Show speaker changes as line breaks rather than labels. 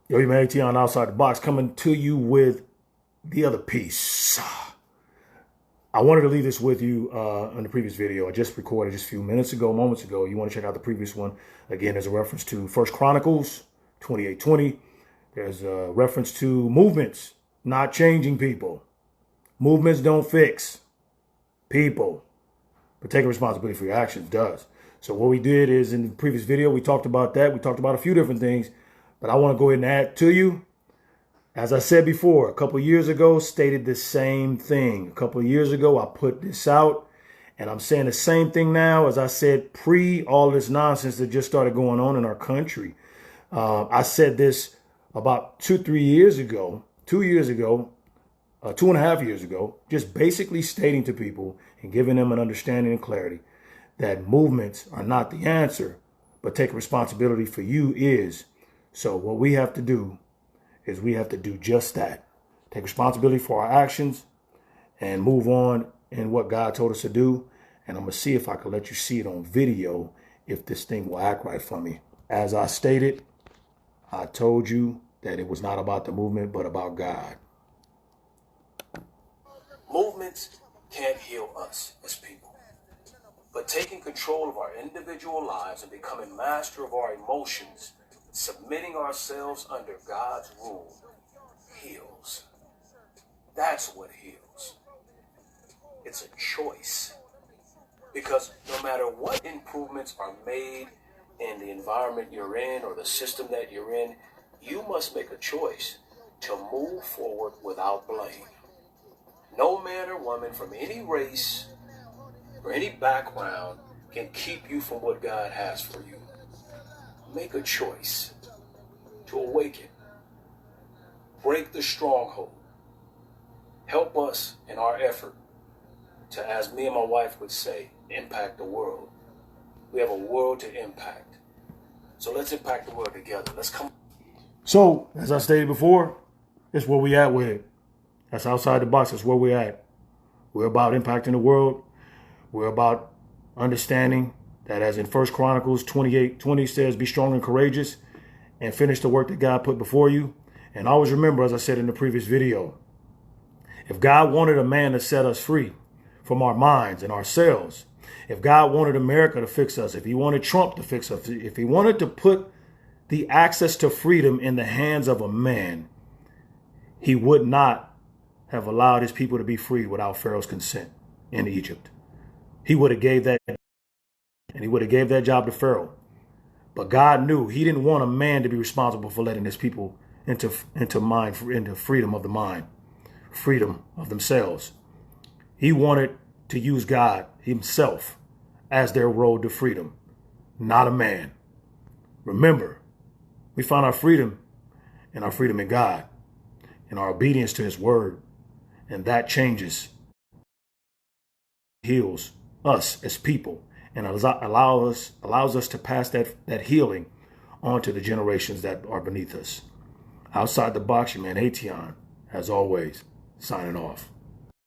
Yo, you man, ATN Outside the Box coming to you with the other piece. I wanted to leave this with you in the previous video. I just recorded just a few moments ago. You want to check out the previous one. Again, there's a reference to First Chronicles 28:20. There's a reference to movements not changing people. Movements don't fix people, but taking responsibility for your actions does. So what we did is in the previous video, we talked about that. We talked about a few different things, but I want to go ahead and add to you. As I said before, a couple of years ago, stated the same thing. A couple of years ago, I put this out, and I'm saying the same thing now as I said pre all this nonsense that just started going on in our country. I said this about 2 years ago, 2.5 years ago, just basically stating to people and giving them an understanding and clarity that movements are not the answer, but taking responsibility for you is. So what we have to do is we have to do just that. Take responsibility for our actions and move on in what God told us to do. And I'm going to see if I can let you see it on video if this thing will act right for me. As I stated, I told you that it was not about the movement, but about God.
Movements can't heal us as people. But taking control of our individual lives and becoming master of our emotions, submitting ourselves under God's rule, heals. That's what heals. It's a choice. Because no matter what improvements are made in the environment you're in or the system that you're in, you must make a choice to move forward without blame. No man or woman from any race or any background can keep you from what God has for you. Make a choice to awaken, break the stronghold, help us in our effort to, as me and my wife would say, impact the world. We have a world to impact. So let's impact the world together. Let's come.
So, as I stated before, it's where we at with it. That's outside the box. That's where we're at. We're about impacting the world. We're about understanding that, as in 1 Chronicles 28:20 says, be strong and courageous and finish the work that God put before you. And always remember, as I said in the previous video, if God wanted a man to set us free from our minds and ourselves, if God wanted America to fix us, if he wanted Trump to fix us, if he wanted to put the access to freedom in the hands of a man, he would not have allowed his people to be free without Pharaoh's consent in Egypt. He would have gave that, and he would have gave that job to Pharaoh. But God knew he didn't want a man to be responsible for letting his people into freedom of the mind, freedom of themselves. He wanted to use God himself as their road to freedom, not a man. Remember, we find our freedom in God, in our obedience to his word. And that changes, heals us as people, and allows us to pass that healing on to the generations that are beneath us. Outside the box, your man ATN, as always, signing off.